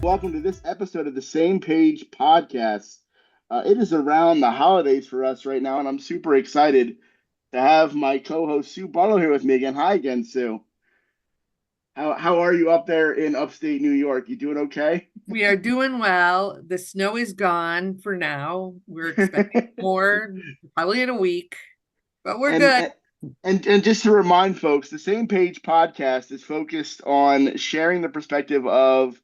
welcome to this episode of the Same Page Podcast. It is around the holidays for us right now, and I'm super excited to have my co-host Sue Barlow here with me again. Hi again, Sue. How are you up there in upstate New York? You doing okay? We are doing well. The snow is gone for now. We're expecting more probably in a week, but we're And, good. and and just to remind folks, the Same Page Podcast is focused on sharing the perspective of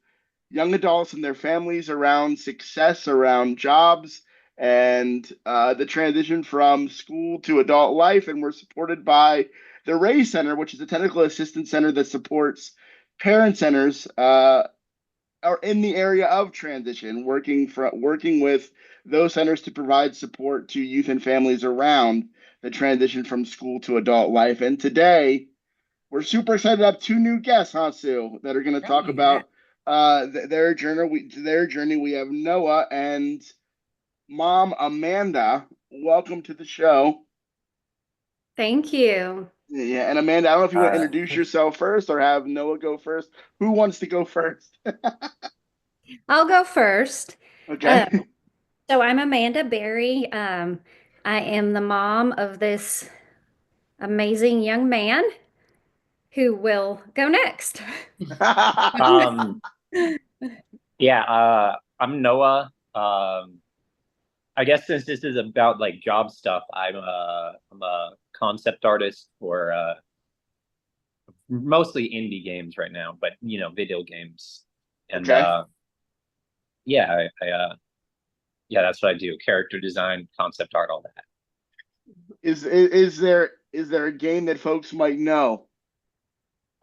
young adults and their families around success, around jobs, and the transition from school to adult life. And we're supported by the Ray Center, which is a technical assistance center that supports parent centers are in the area of transition, working with those centers to provide support to youth and families around the transition from school to adult life. And today, we're super excited to have two new guests, huh, Sue, that are going to Oh, talk yeah. about their journey. Their journey. We have Noah and Mom Amanda. Welcome to the show. Thank you. Yeah, and Amanda, I don't know if you want to Uh, introduce yourself first or have Noah go first. Who wants to go first? I'll go first. Okay. Um, so I'm Amanda Berry. I am the mom of this amazing young man who will go next. um, yeah, I'm Noah. I guess since this is about like job stuff, I'm a concept artist for mostly indie games right now, but video games. And Okay. yeah, that's what I do. Character design, concept art, all that. Is there a game that folks might know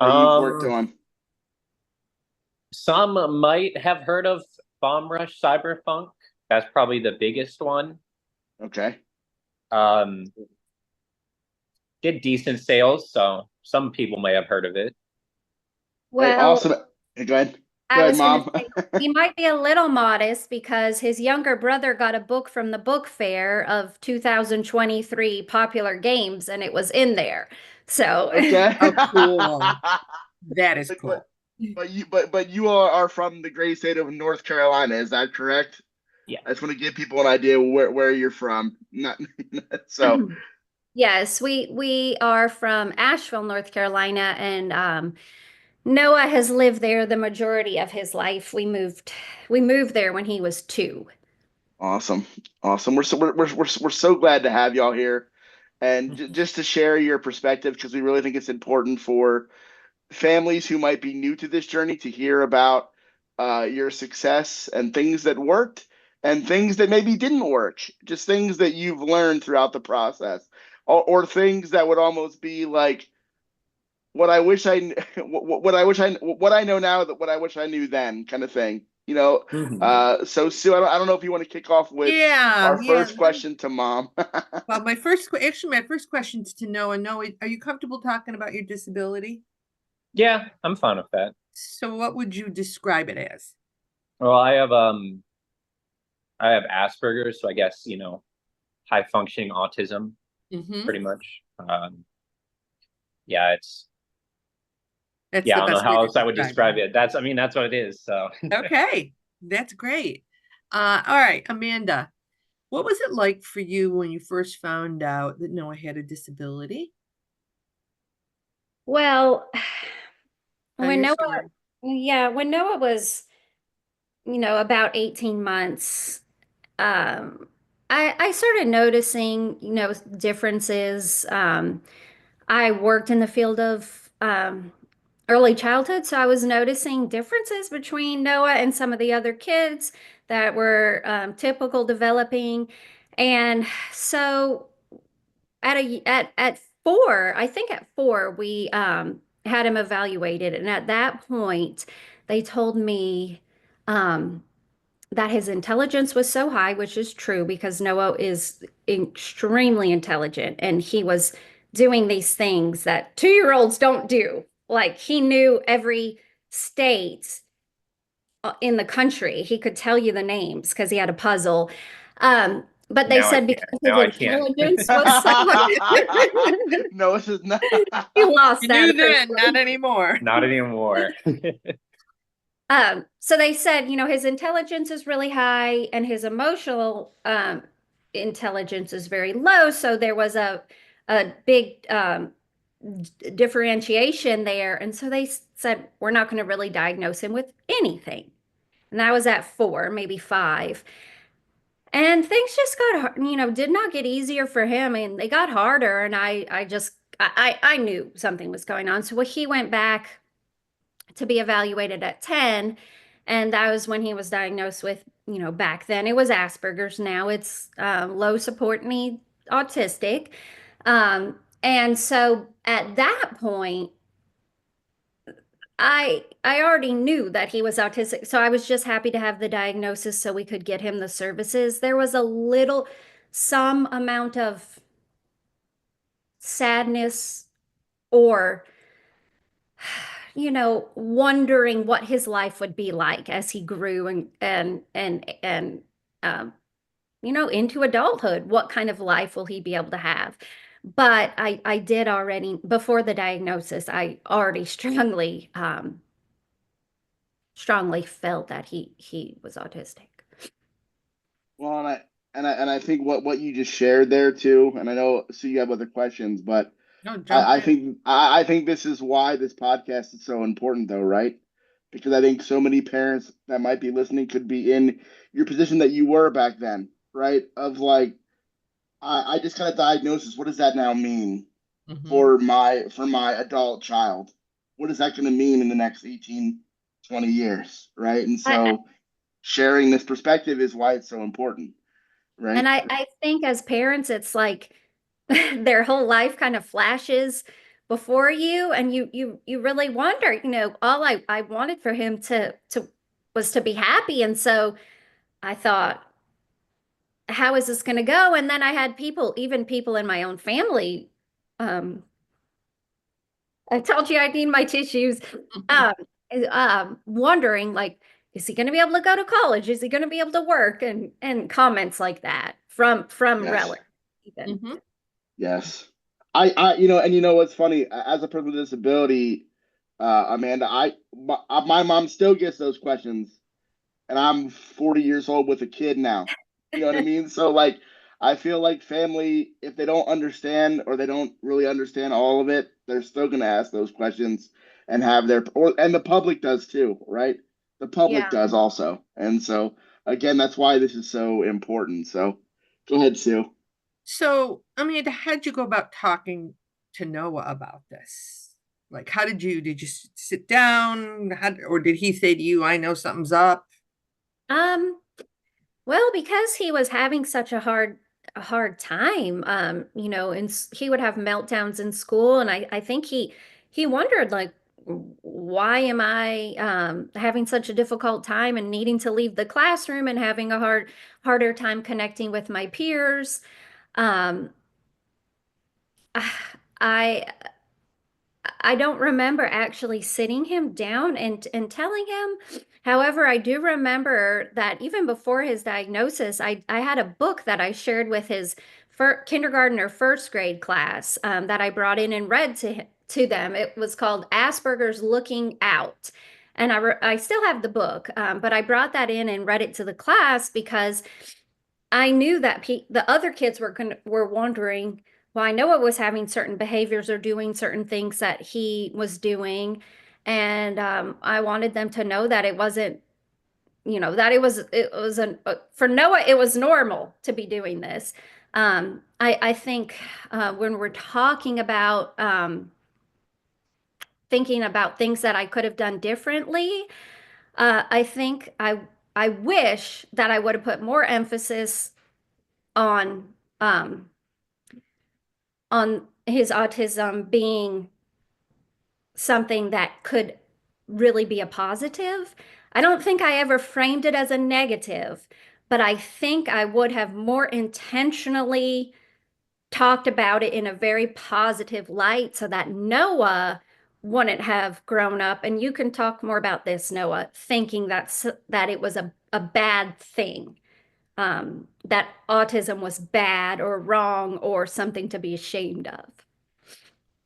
that you've worked Um, on? some might have heard of Bomb Rush Cyberpunk. That's probably the biggest one. Okay. Um, did decent sales, so some people may have heard of it. Hey, Well, awesome. Hey, go ahead. Go I ahead, was going to Mom. say he might be a little modest because his younger brother got a book from the book fair of 2023 popular games and it was in there. So, Okay. Oh, cool. That is But cool. you are from the great state of North Carolina, is that correct? Yeah. I just want to give people an idea where you're from. Not so. yes, we are from Asheville, North Carolina, and Noah has lived there the majority of his life. We moved there when he was 2. Awesome. Awesome. We're so glad to have y'all here. And just to share your perspective, because we really think it's important for families who might be new to this journey to hear about your success and things that worked and things that maybe didn't work, just things that you've learned throughout the process, or things that would almost be like what I wish I what I know now that what I wish I knew then kind of thing. Mhm. So Sue, I don't know if you want to kick off with Yeah, our yeah. first question to Mom. Well, my first question is to Noah. Noah, are you comfortable talking about your disability? Yeah, I'm fine with that. So what would you describe it as? Well, I have Asperger's, so I guess, high functioning autism, Mm-hmm. pretty much. Yeah, That's yeah, the I don't know best way how to else I would describe describe it. That's what it is. So, it. Okay, that's great. All right, Amanda, what was it like for you when you first found out that Noah had a disability? Well, Tell when your Noah, story. yeah, when Noah was, about 18 months, um, I started noticing, differences. I worked in the field of early childhood, so I was noticing differences between Noah and some of the other kids that were typical developing. And so at 4, I think at 4, we had him evaluated, and at that point, they told me um, that his intelligence was so high, which is true because Noah is extremely intelligent, and he was doing these things that 2-year-olds don't do. Like he knew every state in the country. He could tell you the names because he had a puzzle. But they now I said can't. because his Now I can. intelligence was so No, this is not. he lost You that knew then, officially. not anymore. Not anymore. So they said, his intelligence is really high and his emotional intelligence is very low. So there was a big differentiation there. And so they said, we're not going to really diagnose him with anything. And I was at 4, maybe 5. And things just got, did not get easier for him. And they got harder. And I knew something was going on. So he went back to be evaluated at 10. And that was when he was diagnosed with, back then it was Asperger's. Now it's low support need autistic. And so at that point, I already knew that he was autistic, so I was just happy to have the diagnosis so we could get him the services. There was some amount of sadness or wondering what his life would be like as he grew and um, into adulthood. What kind of life will he be able to have? But I did already, before the diagnosis, I already strongly felt that he was autistic. Well, and I think what you just shared there too, and I know Sue, you have other questions, but No, jump I in. think I think this is why this podcast is so important, though, right? Because I think so many parents that might be listening could be in your position that you were back then, right? Of like, I just got a diagnosis. What does that now mean Mhm. for my adult child? What is that going to mean in the next 18, 20 years, right? And I, so sharing this perspective is why it's so important, and right? I think as parents, it's like their whole life kind of flashes before you, and you really wonder, all I wanted for him to was to be happy. And so I thought, how is this going to go? And then I had even people in my own family. Um, I told you I need my tissues. Um, wondering like, is he going to be able to go to college? Is he going to be able to work? And comments like that from Yes. relatives even. Mhm. Yes. And what's funny, as a person with a disability, Amanda, my mom still gets those questions, and I'm 40 years old with a kid now. You know what I mean? So like, I feel like family, if they don't understand or they don't really understand all of it, they're still gonna ask those questions and have and the public does too, right? The public Yeah. does also. And so again, that's why this is so important. So go ahead, Sue. So, Amanda, how did you go about talking to Noah about this? Like, how did you sit down? Or did he say to you, I know something's up? Um, well, because he was having such a hard time, and he would have meltdowns in school, and I think he wondered like, why am I having such a difficult time and needing to leave the classroom and having a harder time connecting with my peers? Um, I I don't remember actually sitting him down and telling him. However, I do remember that even before his diagnosis, I had a book that I shared with his kindergarten or first grade class that I brought in and read to them. It was called Asperger's Looking Out. And I still have the book, but I brought that in and read it to the class because I knew that the other kids were wondering why Noah was having certain behaviors or doing certain things that he was doing, and I wanted them to know that it wasn't, that it was for Noah it was normal to be doing this. I think when we're talking about thinking about things that I could have done differently, I think I wish that I would have put more emphasis on um, on his autism being something that could really be a positive. I don't think I ever framed it as a negative, but I think I would have more intentionally talked about it in a very positive light so that Noah wouldn't have grown up. And you can talk more about this, Noah, thinking that it was a bad thing, that autism was bad or wrong or something to be ashamed of.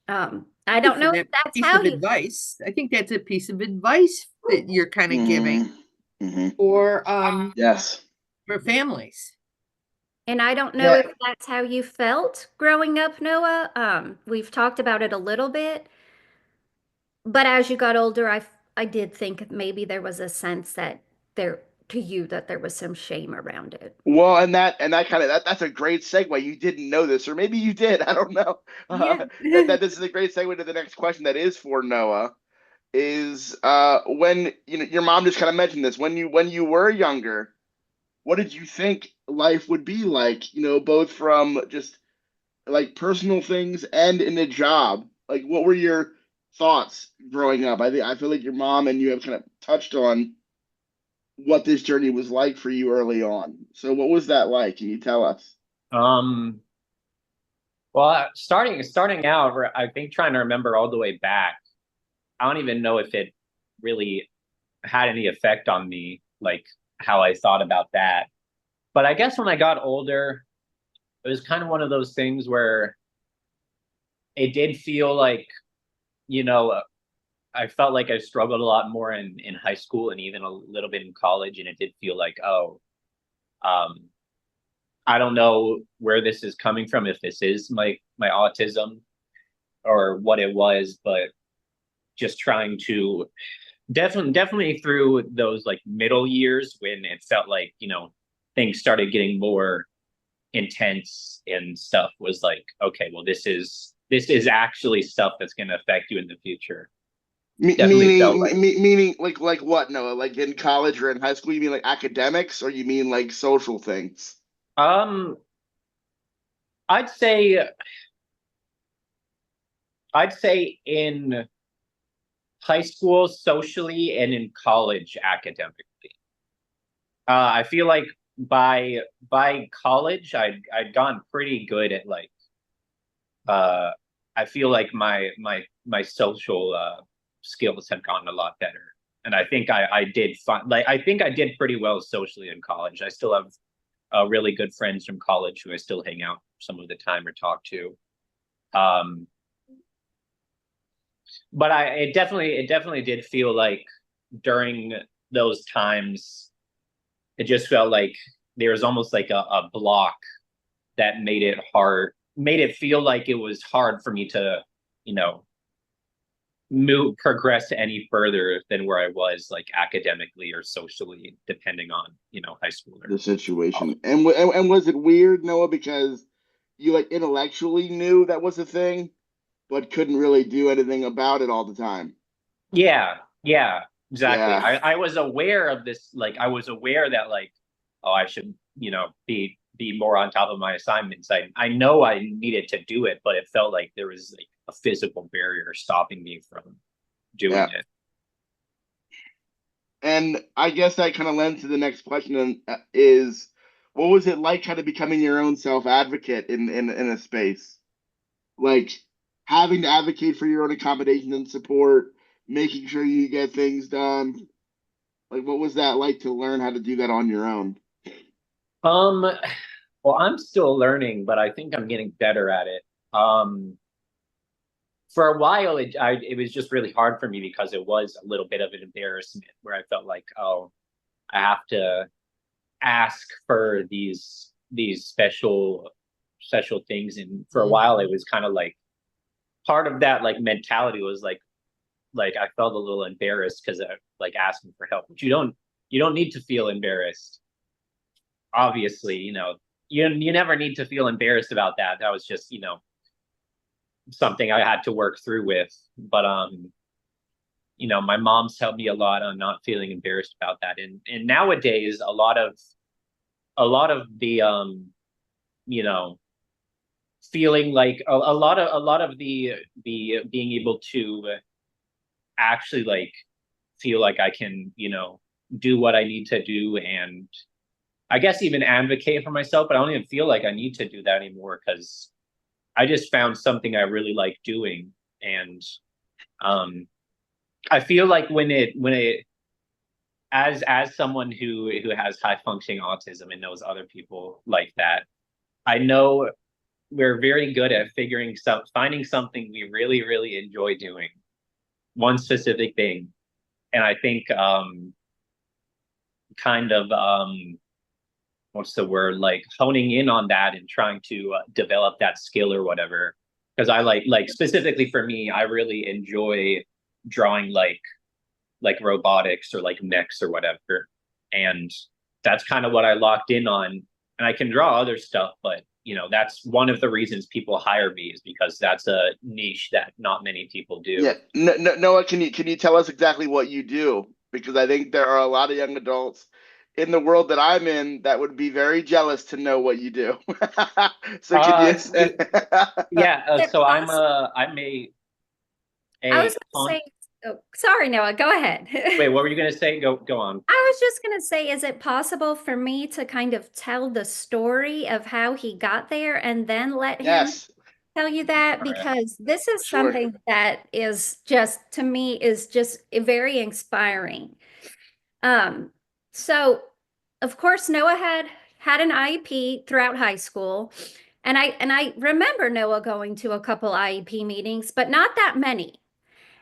I don't know And if that that's piece how of you, advice. I think that's a piece of advice that you're kind of giving Mm-hmm. Yes. for families. and I don't know Yeah. if that's how you felt growing up, Noah. We've talked about it a little bit, but as you got older, I did think maybe there was a sense that there to you that there was some shame around it. Well, and that kind of that's a great segue. You didn't know this, or maybe you did. I don't know. Yeah. That this is a great segue to the next question that is for Noah. Is when your mom just kind of mentioned this when you were younger, what did you think life would be like? Both from just like personal things and in a job. Like, what were your thoughts growing up? I feel like your mom and you have kind of touched on what this journey was like for you early on. So what was that like? Can you tell us? Um, well, starting out, I think trying to remember all the way back, I don't even know if it really had any effect on me, like how I thought about that. But I guess when I got older, it was kind of one of those things where it did feel like, you know, I felt like I struggled a lot more in high school and even a little bit in college, and it did feel like, oh, um, I don't know where this is coming from, if this is my autism or what it was, but just trying to definitely through those like middle years when it felt like, things started getting more intense and stuff was like, okay, well, this is actually stuff that's going to affect you in the future. Definitely felt like, Meaning like what, Noah? Like in college or in high school, you mean like academics, or you mean like social things? um, I'd say I'd say in high school socially and in college academically. I feel like by college I'd gone pretty good at like uh I feel like my social skills had gotten a lot better. And I think I did fun like I think I did pretty well socially in college. I still have really good friends from college who I still hang out some of the time or talk to. Um, but it definitely did feel like during those times it just felt like there was almost like a block that made it feel like it was hard for me to, you know, progress any further than where I was like academically or socially, depending on, high school or The situation. college. And was it weird, Noah, because you like intellectually knew that was a thing, but couldn't really do anything about it all the time? Yeah, exactly. Yeah. I was aware of this, like I was aware that like, oh, I should, be more on top of my assignments. I know I needed to do it, but it felt like there was like a physical barrier stopping me from doing Yeah. it. And I guess that kind of lends to the next question is what was it like kind of becoming your own self-advocate in a space? Like having to advocate for your own accommodation and support, making sure you get things done. Like what was that like to learn how to do that on your own? Um, well, I'm still learning, but I think I'm getting better at it. Um, for a while, it was just really hard for me because it was a little bit of an embarrassment where I felt like, oh, I have to ask for these special things, and for a while it was kind of like part of that like mentality was like I felt a little embarrassed because I like asking for help, but you don't need to feel embarrassed, obviously. You never need to feel embarrassed about that. That was just something I had to work through with. But my mom's helped me a lot on not feeling embarrassed about that. And nowadays a lot of the you know feeling like a lot of the being able to actually like feel like I can do what I need to do, and I guess even advocate for myself, but I don't even feel like I need to do that anymore because I just found something I really like doing. And um I feel like when it as someone who has high functioning autism and knows other people like that, I know we're very good at finding something we really, really enjoy doing, one specific thing. And I think kind of what's the word, like honing in on that and trying to develop that skill or whatever. Because I like specifically for me, I really enjoy drawing like robotics or like mechs or whatever, and that's kind of what I locked in on. And I can draw other stuff, but you know, that's one of the reasons people hire me, is because that's a niche that not many people do. Yeah, Noah, can you tell us exactly what you do? Because I think there are a lot of young adults in the world that I'm in that would be very jealous to know what you do. So can you? Yeah, so I'm possible? I was going to say, oh, sorry, Noah, go ahead. Wait, what were you going to say? Go on. I was just going to say, is it possible for me to kind of tell the story of how he got there and then let him Yes, tell you that? All right. Because this is sure. something that is just, to me, is just very inspiring. So of course, Noah had an IEP throughout high school. And I remember Noah going to a couple IEP meetings, but not that many.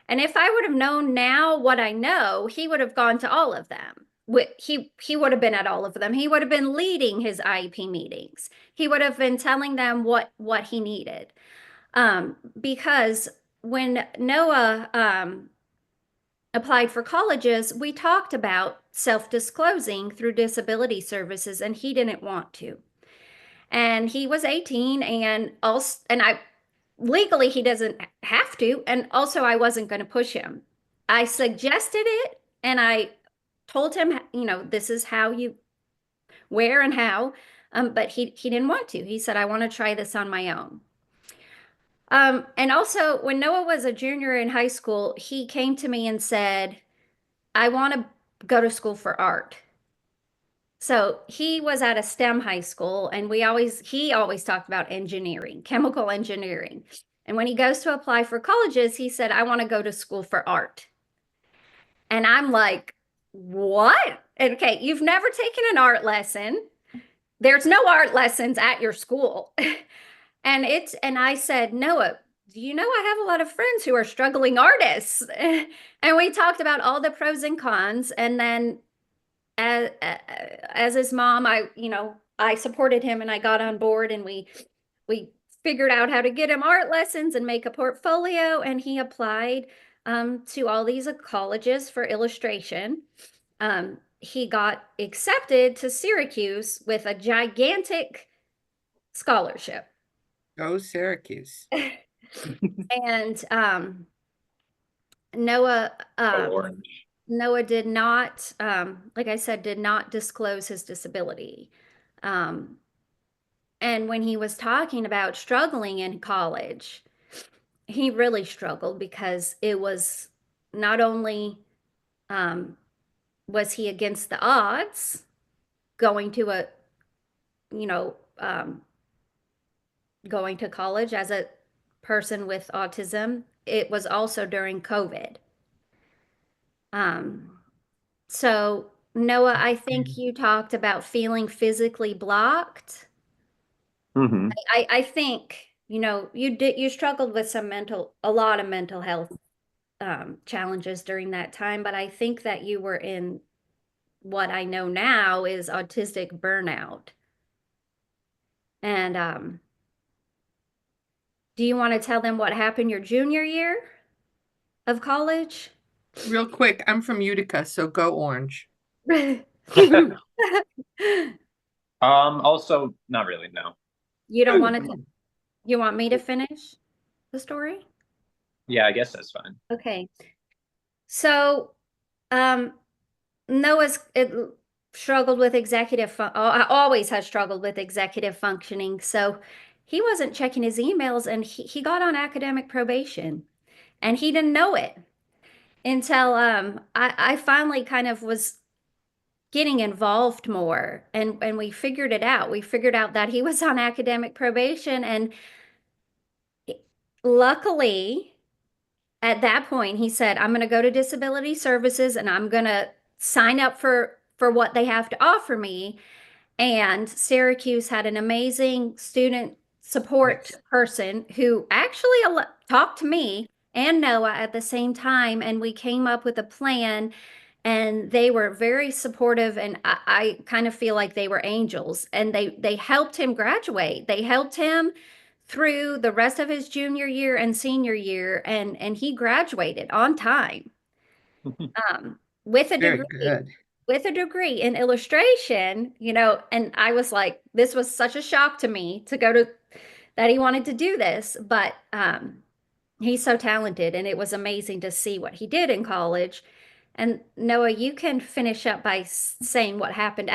And if I would have known now what I know, he would have gone to all of them. He would have been at all of them. He would have been leading his IEP meetings. He would have been telling them what he needed. Because when Noah applied for colleges, we talked about self-disclosing through disability services, and he didn't want to. And he was 18, and legally he doesn't have to, and also I wasn't going to push him. I suggested it, and I told him, you know, this is how you, where and how, but he didn't want to. He said, I want to try this on my own. And also, when Noah was a junior in high school, he came to me and said, I want to go to school for art. So he was at a STEM high school, and he always talked about engineering, chemical engineering. And when he goes to apply for colleges, he said, I want to go to school for art. And I'm like, what? Okay, you've never taken an art lesson. There's no art lessons at your school. And I said, Noah, do you know I have a lot of friends who are struggling artists? And we talked about all the pros and cons. And then as his mom, I supported him, and I got on board, and we figured out how to get him art lessons and make a portfolio. And he applied to all these colleges for illustration. He got accepted to Syracuse with a gigantic scholarship. Go Syracuse. And Noah Orange. Noah did not, like I said, did not disclose his disability. And when he was talking about struggling in college, he really struggled, because it was not only was he against the odds going to going to college as a person with autism, it was also during COVID. So Noah, I think you talked about feeling physically blocked. Mm-hmm. I think, you struggled with a lot of mental health challenges during that time, but I think that you were in what I know now is autistic burnout. And do you want to tell them what happened your junior year of college? Real quick, I'm from Utica, so go Orange. Also, not really, no. You don't want to, you want me to finish the story? Yeah, I guess that's fine. Okay. So, Noah's struggled with always has struggled with executive functioning. So he wasn't checking his emails, and he got on academic probation, and he didn't know it until I finally kind of was getting involved more, and we figured it out. We figured out that he was on academic probation, and luckily at that point he said, I'm going to go to disability services, and I'm going to sign up for what they have to offer me. And Syracuse had an amazing student support person who actually talked to me and Noah at the same time, and we came up with a plan. And they were very supportive, and I kind of feel like they were angels. And they helped him graduate. They helped him through the rest of his junior year and senior year, and he graduated on time with a Very degree. good. With a degree in illustration, and I was like, this was such a shock to me to go to that he wanted to do this, but he's so talented, and it was amazing to see what he did in college. And Noah, you can finish up by saying what happened,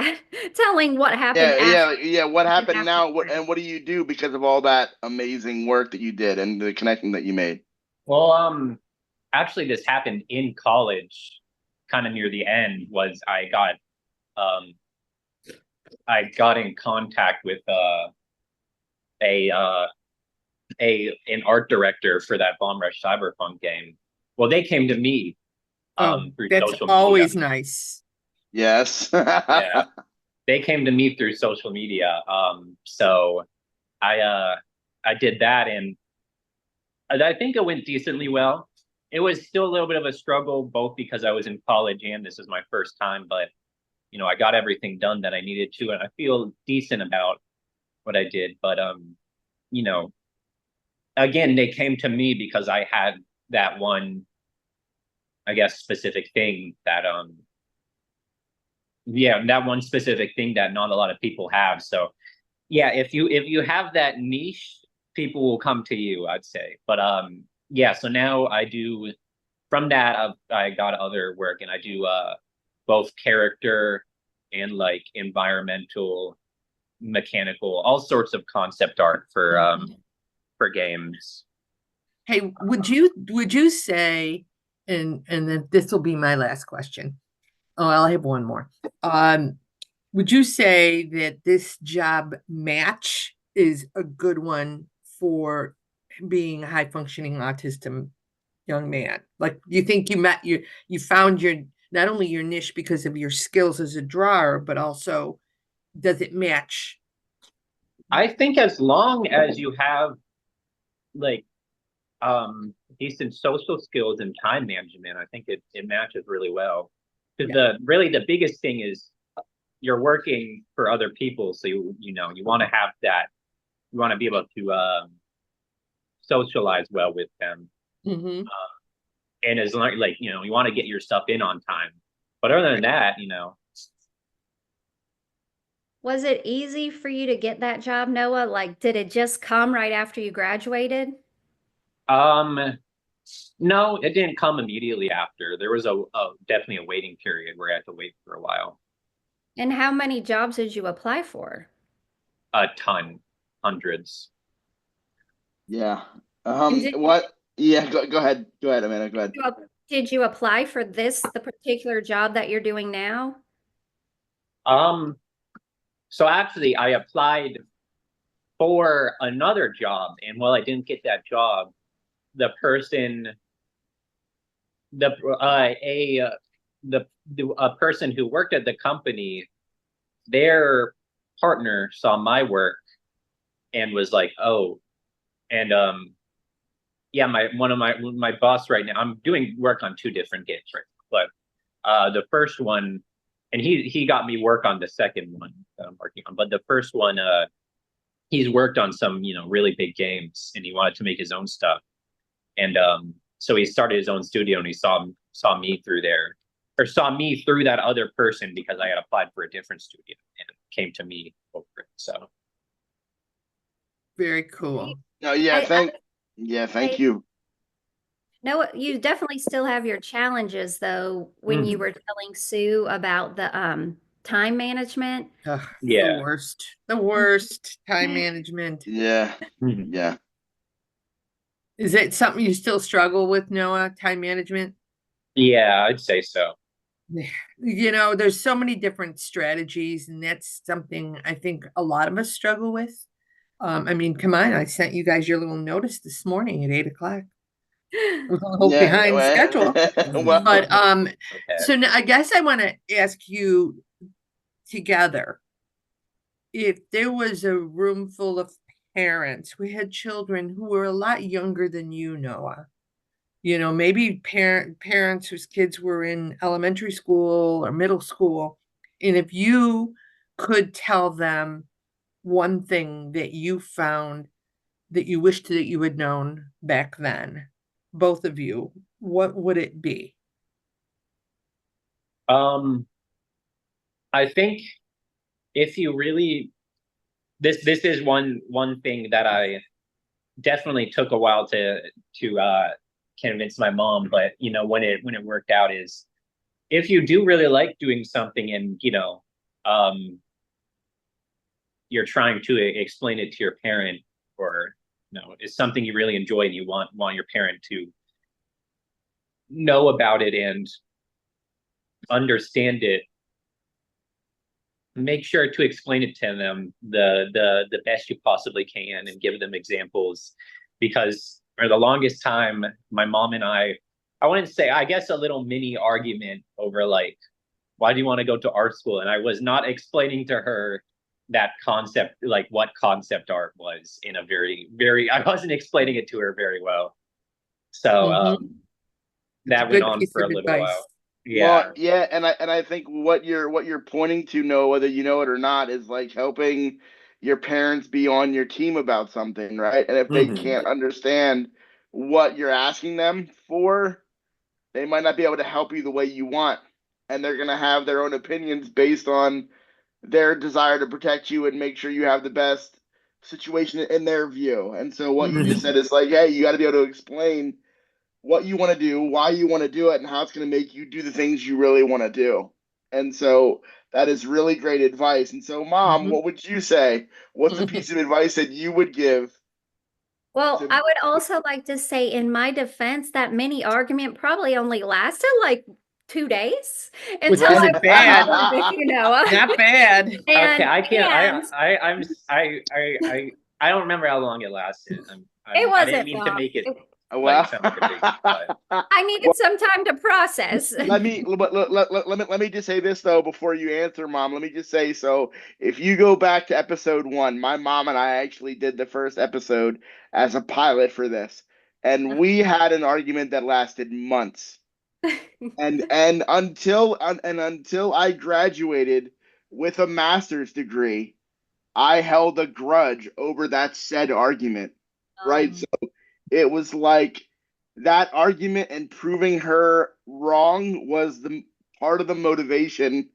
telling what happened Yeah. What happened now? afterwards. What do you do because of all that amazing work that you did and the connection that you made? Well, actually, this happened in college, kind of near the end. Was I got in contact with an art director for that Bomb Rush Cyberpunk game. Well, they came to me through That's social always media. nice. Yes. Yeah, they came to me through social media. So I did that, and I think it went decently well. It was still a little bit of a struggle, both because I was in college and this is my first time, but I got everything done that I needed to, and I feel decent about what I did. But again, they came to me because I had that one, I guess, specific thing that that one specific thing that not a lot of people have. So yeah, if you have that niche, people will come to you, I'd say. But so now I do, from that I got other work, and I do both character and like environmental, mechanical, all sorts of concept art for games. Hey, would you say, and then this will be my last question. Oh, I'll have one more. Would you say that this job match is a good one for being a high functioning autism young man? Like, you think you found your, not only your niche because of your skills as a drawer, but also does it match? I think as long as you have like decent social skills and time management, I think it matches really well. Because the biggest thing is you're working for other people, so you want to have that, you want to be able to socialize well with them. Mm-hmm. And as long you want to get your stuff in on time. But other than that, Was it easy for you to get that job, Noah? Like, did it just come right after you graduated? No, it didn't come immediately after. There was definitely a waiting period where I had to wait for a while. And how many jobs did you apply for? A ton, hundreds. Yeah. Did What? Yeah. Go ahead. Go ahead, Amanda. Go ahead. did you apply for the particular job that you're doing now? So actually, I applied for another job, and while I didn't get that job, the person, a person who worked at the company, their partner saw my work and was like, "Oh," and my boss right now. I'm doing work on 2 different games right now, but the first one, and he got me work on the second one that I'm working on, but the first one, he's worked on some really big games, and he wanted to make his own stuff, and so he started his own studio, and he saw me through there, or saw me through that other person because I had applied for a different studio and came to me over it. So Very cool. No, yeah, thank you. No, you definitely still have your challenges though, when you were telling Sue about the time management. Ugh, Yeah. The worst time management. Yeah. Yeah. Is it something you still struggle with, Noah, time management? Yeah, I'd say so. There's so many different strategies, and that's something I think a lot of us struggle with. I mean, come on, I sent you guys your little notice this morning at 8:00. I was a little behind schedule. Well, But Okay. so now I guess I want to ask you together, if there was a room full of parents, we had children who were a lot younger than you, Noah. You know, maybe parents whose kids were in elementary school or middle school. And if you could tell them one thing that you found that you wished that you had known back then, both of you, what would it be? I think if you really this is one thing that I definitely took a while to convince my mom, but you know, when it worked out is if you do really like doing something and you know, you're trying to explain it to your parent, or you know, it's something you really enjoy and you want your parent to know about it and understand it, make sure to explain it to them the best you possibly can and give them examples, because for the longest time my mom and I wouldn't say, I guess, a little mini argument over like, why do you want to go to art school, and I was not explaining to her that concept, like what concept art was, in a very I wasn't explaining it to her very well. So that went Good on piece for a of little advice. while. Yeah. Well, yeah, and I think what you're pointing to, Noah, whether you know it or not, is like helping your parents be on your team about something, right? And if they Mhm. can't understand what you're asking them for, they might not be able to help you the way you want, and they're gonna have their own opinions based on their desire to protect you and make sure you have the best situation in their view. And so what you just Mhm. said is like, hey, you got to be able to explain what you want to do, why you want to do it, and how it's going to make you do the things you really want to do. And so that is really great advice. And so, Mom, what would you say? What's a piece of advice that you would give Well, to? I would also like to say, in my defense, that mini argument probably only lasted like 2 days Which until I isn't bad. was with you, Noah. Not bad. Okay, And I can't. and I don't remember how long it lasted. it I didn't wasn't mean to long. make it like Well, sound like a big, but I needed some time to process. let me just say this though before you answer, Mom. Let me just say, so if you go back to episode 1, my mom and I actually did the first episode as a pilot for this, and we had an argument that lasted months. And until I graduated with a master's degree, I held a grudge over that said argument, right? Um, So it was like that argument and proving her wrong was the part of the motivation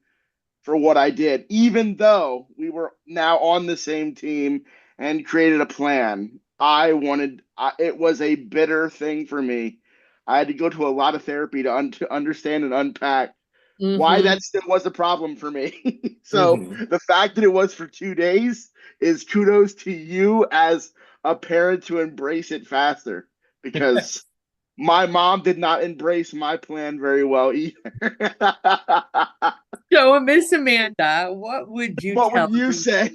for what I did, even though we were now on the same team and created a plan. It was a bitter thing for me. I had to go to a lot of therapy to understand and unpack why Mm-hmm. that still was a problem for me. So mhm. the fact that it was for 2 days is kudos to you as a parent to embrace it faster, because my mom did not embrace my plan very well either. So, Miss Amanda, what would you What would tell you me? say?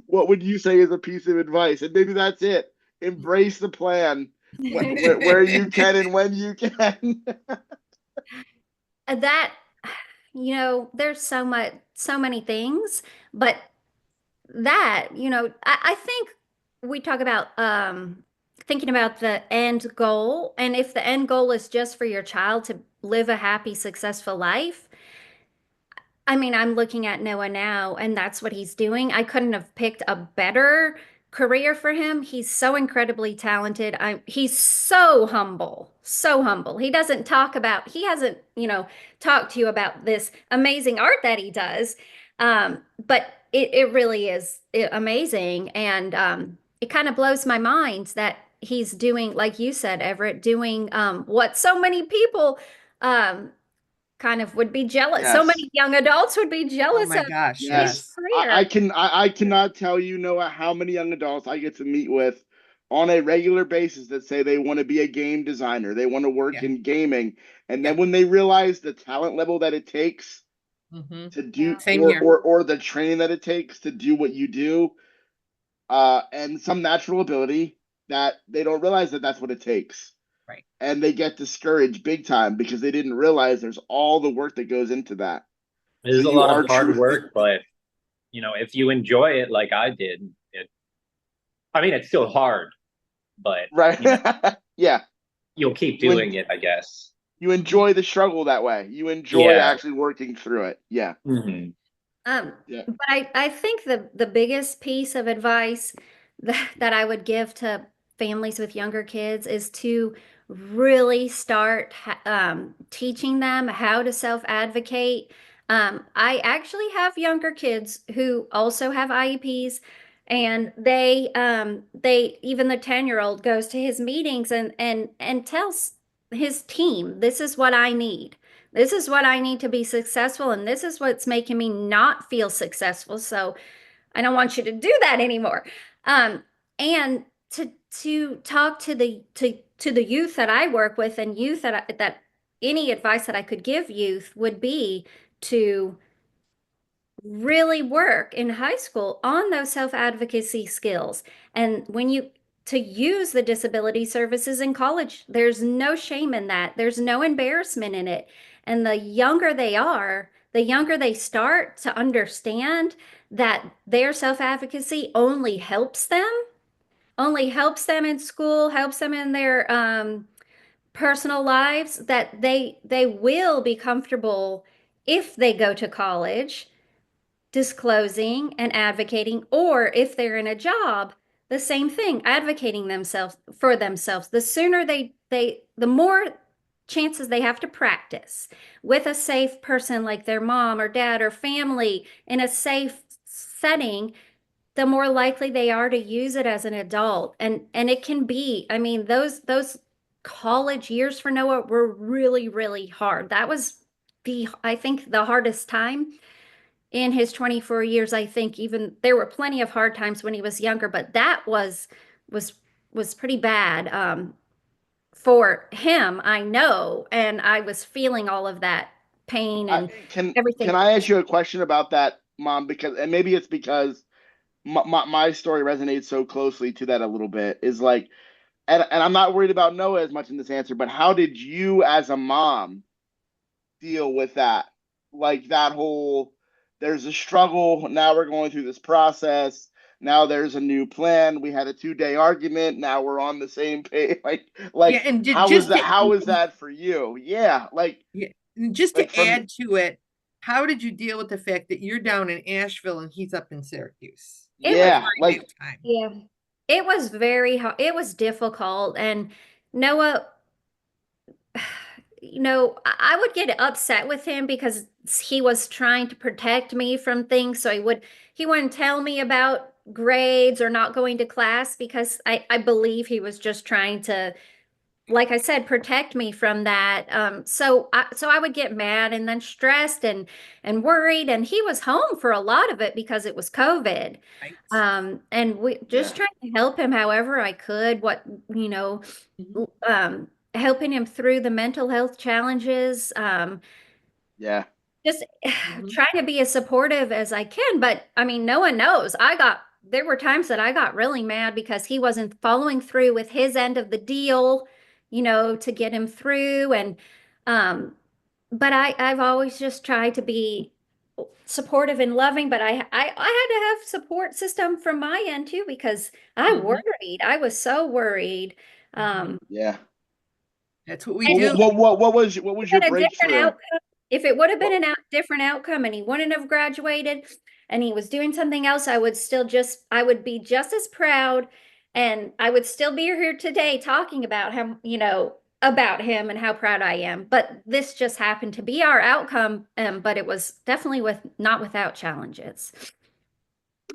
What would you say is a piece of advice? And maybe that's it. Embrace the plan where you can and when you can. that, there's so many things, but that, I think we talk about thinking about the end goal. And if the end goal is just for your child to live a happy, successful life, I mean, I'm looking at Noah now, and that's what he's doing. I couldn't have picked a better career for him. He's so incredibly talented. He's so humble, so humble. He hasn't, talked to you about this amazing art that he does. But it really is amazing. And it kind of blows my mind that he's doing, like you said, Everett, doing what so many people um, kind of would be jealous. So Yes. many young adults would be Oh jealous my of gosh, his Yes, yes. career. I cannot tell you, Noah, how many young adults I get to meet with on a regular basis that say they want to be a game designer, they want to work Yeah. in gaming, and then Yeah. when they realize the talent level that it takes Mm-hmm. to do, Yeah. Same here. or the training that it takes to do what you do, and some natural ability, that they don't realize that that's what it takes, Right. and they get discouraged big time because they didn't realize there's all the work that goes into that. It So is a you lot are of hard true. work, but you know, if you enjoy it like I did, I mean, it's still hard, but Right. Yeah. you'll keep When doing it, I guess. you enjoy the struggle that way. You enjoy Yeah. actually working through it. Yeah. Hmm. Yeah. But I think the biggest piece of advice that I would give to families with younger kids is to really start teaching them how to self-advocate. I actually have younger kids who also have IEPs, and they even the 10-year-old goes to his meetings and tells his team, this is what I need. This is what I need to be successful, and this is what's making me not feel successful. So I don't want you to do that anymore. And to talk to the youth that I work with, and youth that any advice that I could give youth would be to really work in high school on those self-advocacy skills. And when you to use the disability services in college, there's no shame in that. There's no embarrassment in it. And the younger they are, the younger they start to understand that their self-advocacy only helps them in school, helps them in their personal lives, that they will be comfortable if they go to college disclosing and advocating, or if they're in a job, the same thing, advocating themselves for themselves. The sooner the more chances they have to practice with a safe person like their mom or dad or family in a safe setting, the more likely they are to use it as an adult. And it can be, I mean, those college years for Noah were really, really hard. That was I think the hardest time in his 24 years. I think even there were plenty of hard times when he was younger, but that was was pretty bad for him, I know, and I was feeling all of that pain and Can everything. I ask you a question about that, Mom? Because, and maybe it's because my story resonates so closely to that a little bit, is like, and I'm not worried about Noah as much in this answer, but how did you as a mom deal with that? Like that whole, there's a struggle. Now we're going through this process. Now there's a new plan. We had a 2-day argument. Now we're on the same page. Yeah, and how is that? How is that for you? Yeah, yeah, and just like to from add to it, how did you deal with the fact that you're down in Asheville and he's up in Syracuse? It was, yeah, like Time. yeah, it was very hard. It was difficult. And Noah, I would get upset with him because he was trying to protect me from things. So he wouldn't tell me about grades or not going to class, because I believe he was just trying to, like I said, protect me from that. So I would get mad and then stressed and worried. And he was home for a lot of it because it was COVID. Right. And we just yeah, trying to help him however I could. Mhm. Helping him through the mental health challenges. yeah, Just Mhm. trying to be as supportive as I can. But I mean, no one knows. There were times that I got really mad because he wasn't following through with his end of the deal, to get him through. Um, but I've always just tried to be supportive and loving, but I had to have support system from my end too, because I Mhm. worried. I was so worried. Mhm. yeah. That's what we And do. What was your been a different breakthrough? outcome. If it would have been What, a different outcome and he wouldn't have graduated and he was doing something else, I would be just as proud, and I would still be here today talking about him, about him and how proud I am. But this just happened to be our outcome, but it was definitely not without challenges.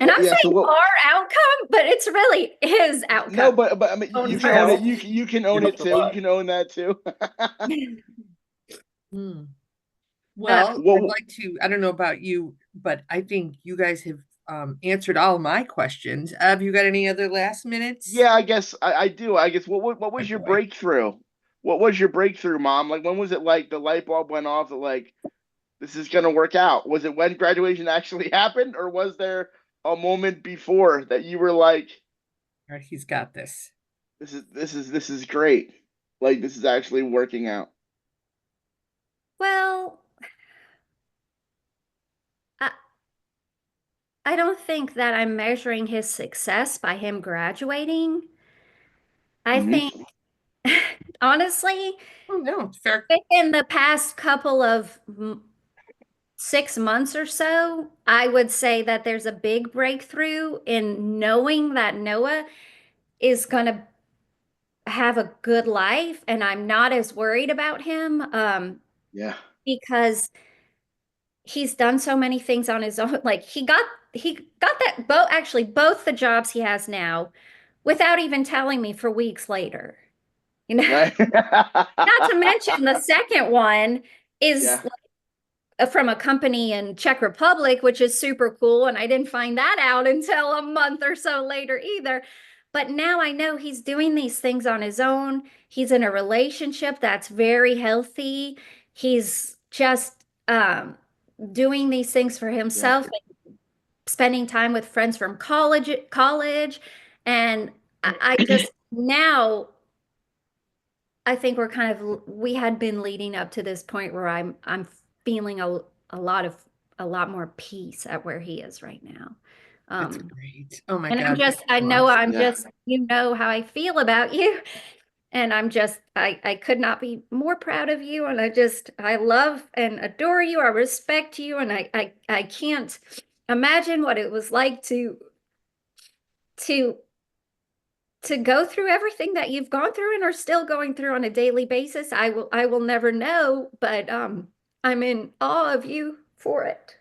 And I'm yeah. So saying what? our outcome, but it's really his No, outcome. but I mean, Own you can own it. first. You can own It it helps a too. You lot. can own that too. Hmm. Well, I'd Well, like to, I don't know about you, but I think you guys have answered all my questions. Have you got any other last minutes? yeah, I guess I do. I guess what Oh was your boy. breakthrough? What was your breakthrough, Mom? Like when was it like the light bulb went off that like this is gonna work out? Was it when graduation actually happened, or was there a moment before that you were like, All right, he's got this. this is great. Like this is actually working out. Well, I, don't think that I'm measuring his success by him graduating. I Mhm. think, honestly, Oh, no, it's fair. in the past couple of 6 months or so, I would say that there's a big breakthrough in knowing that Noah is going to have a good life, and I'm not as worried about him Yeah. because he's done so many things on his own. Like he got that both actually both the jobs he has now without even telling me for weeks later. You know, Right. not to mention the second one is Yeah. from a company in Czech Republic, which is super cool. And I didn't find that out until a month or so later either. But now I know he's doing these things on his own. He's in a relationship that's very healthy. He's just doing these things for himself, and spending time with friends from college. And I just now I think we had been leading up to this point where I'm feeling a lot more peace at where he is right now. That's great. Oh my And God. I know I'm Yeah. just, you know how I feel about you. And I could not be more proud of you. And I love and adore you. I respect you. And I can't imagine what it was like to go through everything that you've gone through and are still going through on a daily basis. I will never know, but I'm in awe of you for it.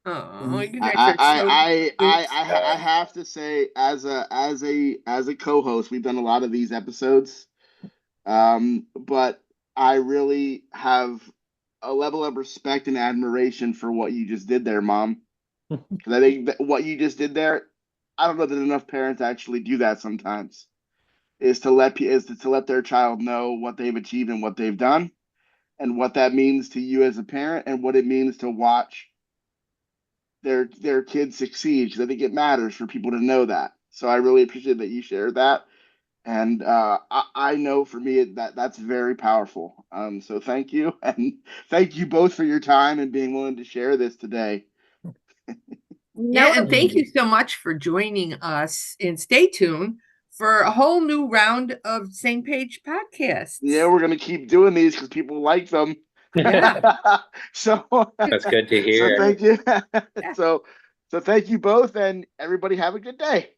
Oh, you guys I are so I have to say, as a co-host, we've done a lot of these episodes, but I really have a level of respect and admiration for what you just did there, Mom. Because I think that what you just did there, I don't know that enough parents actually do that sometimes. To let their child know what they've achieved and what they've done, and what that means to you as a parent, and what it means to watch their kids succeed. Because I think it matters for people to know that. So I really appreciate that you shared that, and I know for me that's very powerful. So thank you, and thank you both for your time and being willing to share this today. Yeah, No, and thank you so much for joining us. And stay tuned for a whole new round of Same Page podcasts. Yeah, we're gonna keep doing these because people like them. Yeah. So That's good to so hear. thank you. So thank you both, and everybody have a good day.